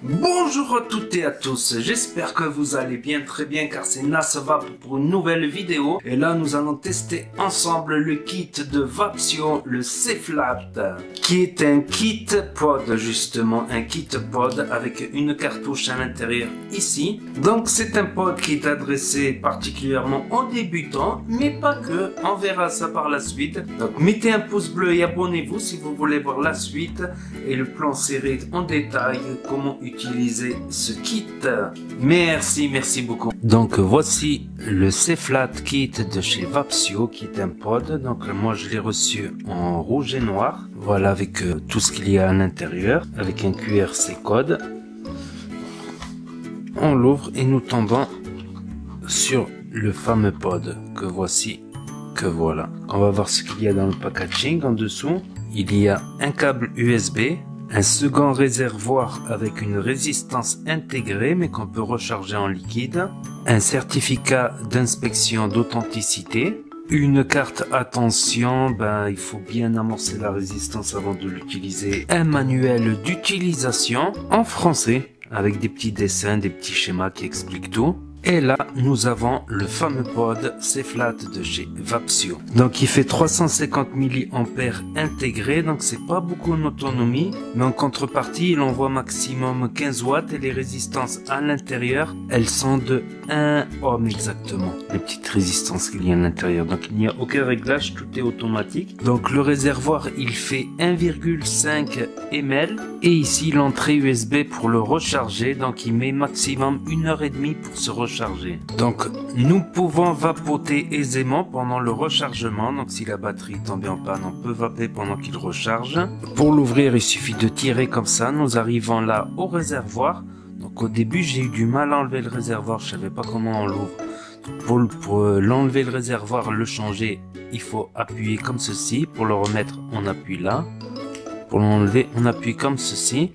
Bonjour à toutes et à tous, j'espère que vous allez bien, très bien, car c'est Nasvap pour une nouvelle vidéo. Et là nous allons tester ensemble le kit de Vapsio, le C-Flat, qui est un kit pod, justement, un kit pod avec une cartouche à l'intérieur ici. Donc c'est un pod qui est adressé particulièrement aux débutants, mais pas que, on verra ça par la suite. Donc mettez un pouce bleu et abonnez-vous si vous voulez voir la suite et le plan serré en détail, comment utiliser ce kit. Merci beaucoup. Donc voici le C-Flat kit de chez Vapsio, qui est un pod. Donc moi je l'ai reçu en rouge et noir. Voilà, avec tout ce qu'il y a à l'intérieur, avec un QRC code. On l'ouvre et nous tombons sur le fameux pod que voici, que voilà. On va voir ce qu'il y a dans le packaging en dessous. Il y a un câble USB, un second réservoir avec une résistance intégrée mais qu'on peut recharger en liquide, un certificat d'inspection d'authenticité, une carte attention, il faut bien amorcer la résistance avant de l'utiliser, un manuel d'utilisation en français avec des petits dessins, des petits schémas qui expliquent tout. Et là, nous avons le fameux pod C-Flat de chez Vapsio. Donc, il fait 350 mAh intégré, donc c'est pas beaucoup en autonomie. Mais en contrepartie, il envoie maximum 15 watts et les résistances à l'intérieur, elles sont de 1 ohm exactement. Les petites résistances qu'il y a à l'intérieur. Donc, il n'y a aucun réglage, tout est automatique. Donc, le réservoir, il fait 1,5 ml. Et ici, l'entrée USB pour le recharger. Donc, il met maximum 1h30 pour se recharger. Donc nous pouvons vapoter aisément pendant le rechargement. Donc si la batterie tombe en panne, on peut vaper pendant qu'il recharge. Pour l'ouvrir, il suffit de tirer comme ça. Nous arrivons là au réservoir. Donc au début, j'ai eu du mal à enlever le réservoir, je savais pas comment on l'ouvre. Pour l'enlever le réservoir, le changer, il faut appuyer comme ceci. Pour le remettre, on appuie là. Pour l'enlever, on appuie comme ceci.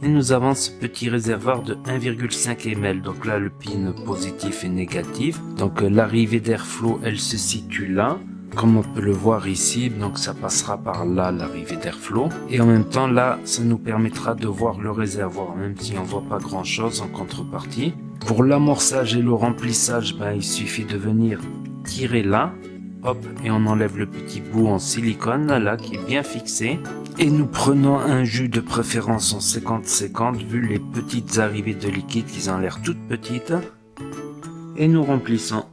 Et nous avons ce petit réservoir de 1,5 ml. Donc là, le pin positif et négatif. Donc l'arrivée d'airflow, elle se situe là. Comme on peut le voir ici, donc ça passera par là, l'arrivée d'airflow. Et en même temps, là, ça nous permettra de voir le réservoir, même si on voit pas grand chose en contrepartie. Pour l'amorçage et le remplissage, il suffit de venir tirer là. Hop, et on enlève le petit bout en silicone, là, qui est bien fixé. Et nous prenons un jus de préférence en 50-50, vu les petites arrivées de liquide qui ont l'air toutes petites. Et nous remplissons.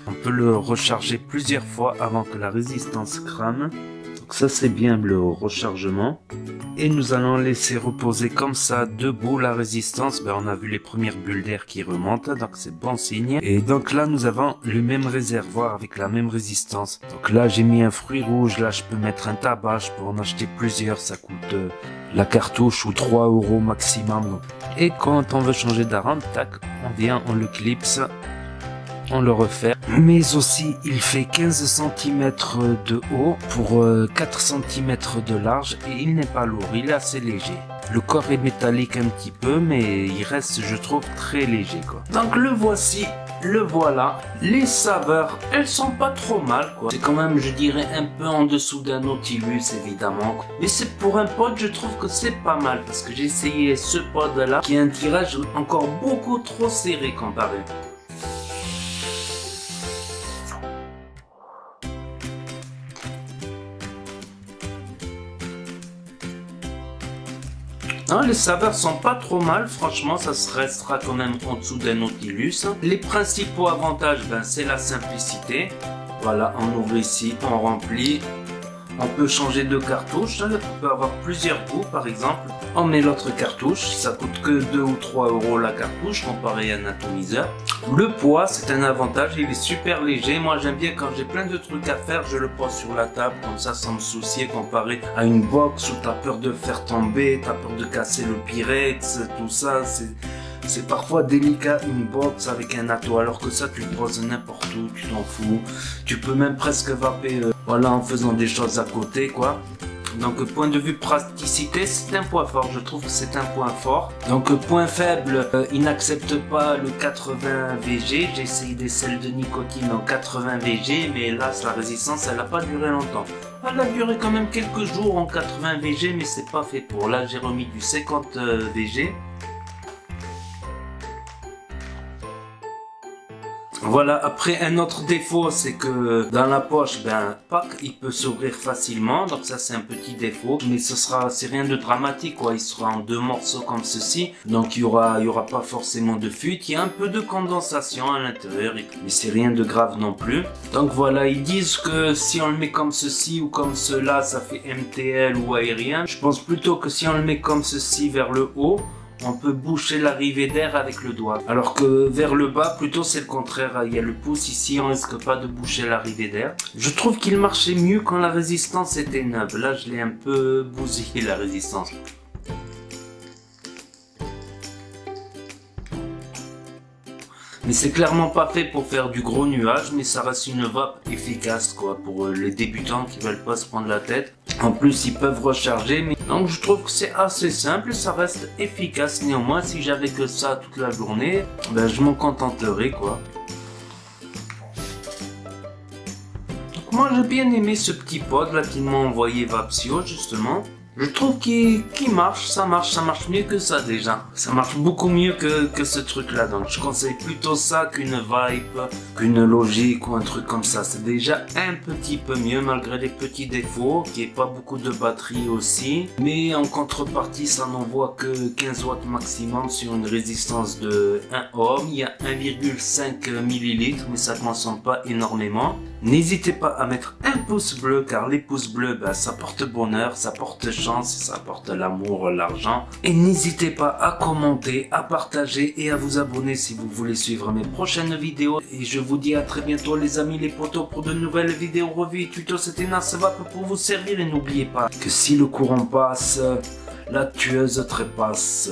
On peut le recharger plusieurs fois avant que la résistance crame. Donc ça c'est bien le rechargement. Et nous allons laisser reposer comme ça debout la résistance. On a vu les premières bulles d'air qui remontent, donc c'est bon signe. Et donc là nous avons le même réservoir avec la même résistance. Donc là j'ai mis un fruit rouge, là je peux mettre un tabac, je peux en acheter plusieurs, ça coûte la cartouche ou 3 € maximum. Et quand on veut changer d'arôme, tac, on vient, on le clipse. On le refait, mais aussi il fait 15 cm de haut pour 4 cm de large et il n'est pas lourd, il est assez léger. Le corps est métallique un petit peu, mais il reste, je trouve, très léger quoi. Donc le voici, le voilà. Les saveurs, elles sont pas trop mal quoi. C'est quand même, je dirais, un peu en dessous d'un Nautilus évidemment. Mais c'est pour un pod, je trouve que c'est pas mal parce que j'ai essayé ce pod là qui a un tirage encore beaucoup trop serré comparé. Non, les saveurs sont pas trop mal, franchement ça se restera quand même en dessous d'un Nautilus. Les principaux avantages, c'est la simplicité. Voilà, on ouvre ici, on remplit. On peut changer de cartouche, on peut avoir plusieurs goûts par exemple. On met l'autre cartouche, ça coûte que 2 ou 3 € la cartouche comparé à un atomiseur. Le poids, c'est un avantage, il est super léger. Moi j'aime bien quand j'ai plein de trucs à faire, je le pose sur la table comme ça sans me soucier comparé à une box où tu as peur de faire tomber, tu as peur de casser le Pyrex, tout ça. C'est parfois délicat une box avec un atto, alors que ça tu le poses n'importe où, tu t'en fous. Tu peux même presque vaper voilà, en faisant des choses à côté quoi. Donc point de vue praticité, c'est un point fort, je trouve que c'est un point fort. Donc point faible, il n'accepte pas le 80 VG. J'ai essayé des sels de nicotine en 80 VG, mais là la résistance elle n'a pas duré longtemps. Elle a duré quand même quelques jours en 80 VG, mais c'est pas fait pour. Là j'ai remis du 50 VG. Voilà, après un autre défaut, c'est que dans la poche, il peut s'ouvrir facilement, donc ça c'est un petit défaut, mais c'est rien de dramatique quoi, il sera en 2 morceaux comme ceci, donc il y aura pas forcément de fuite, il y a un peu de condensation à l'intérieur, mais c'est rien de grave non plus. Donc voilà, ils disent que si on le met comme ceci ou comme cela, ça fait MTL ou aérien. Je pense plutôt que si on le met comme ceci vers le haut, on peut boucher l'arrivée d'air avec le doigt. Alors que vers le bas, plutôt c'est le contraire. Il y a le pouce ici, on risque pas de boucher l'arrivée d'air. Je trouve qu'il marchait mieux quand la résistance était neuve. Là, je l'ai un peu bousillé la résistance. Mais c'est clairement pas fait pour faire du gros nuage, mais ça reste une vape efficace quoi pour les débutants qui veulent pas se prendre la tête. En plus ils peuvent recharger, mais donc je trouve que c'est assez simple, ça reste efficace néanmoins. Si j'avais que ça toute la journée, je m'en contenterais quoi. Donc moi j'ai bien aimé ce petit pod là qu'ils m'ont envoyé Vapsio justement. Je trouve qu'il marche, ça marche mieux que ça déjà. Ça marche beaucoup mieux que ce truc là, donc je conseille plutôt ça qu'une Vibe, qu'une Logic ou un truc comme ça. C'est déjà un petit peu mieux malgré les petits défauts, qu'il n'y ait pas beaucoup de batterie aussi. Mais en contrepartie, ça n'envoie que 15 watts maximum sur une résistance de 1 ohm. Il y a 1,5 ml, mais ça ne consomme pas énormément. N'hésitez pas à mettre un pouce bleu, car les pouces bleus, ça porte bonheur, ça porte chance, ça porte l'amour, l'argent. Et n'hésitez pas à commenter, à partager et à vous abonner si vous voulez suivre mes prochaines vidéos. Et je vous dis à très bientôt les amis les potos pour de nouvelles vidéos, revues et tutos. C'était NasVape pour vous servir et n'oubliez pas que si le courant passe, la tueuse trépasse.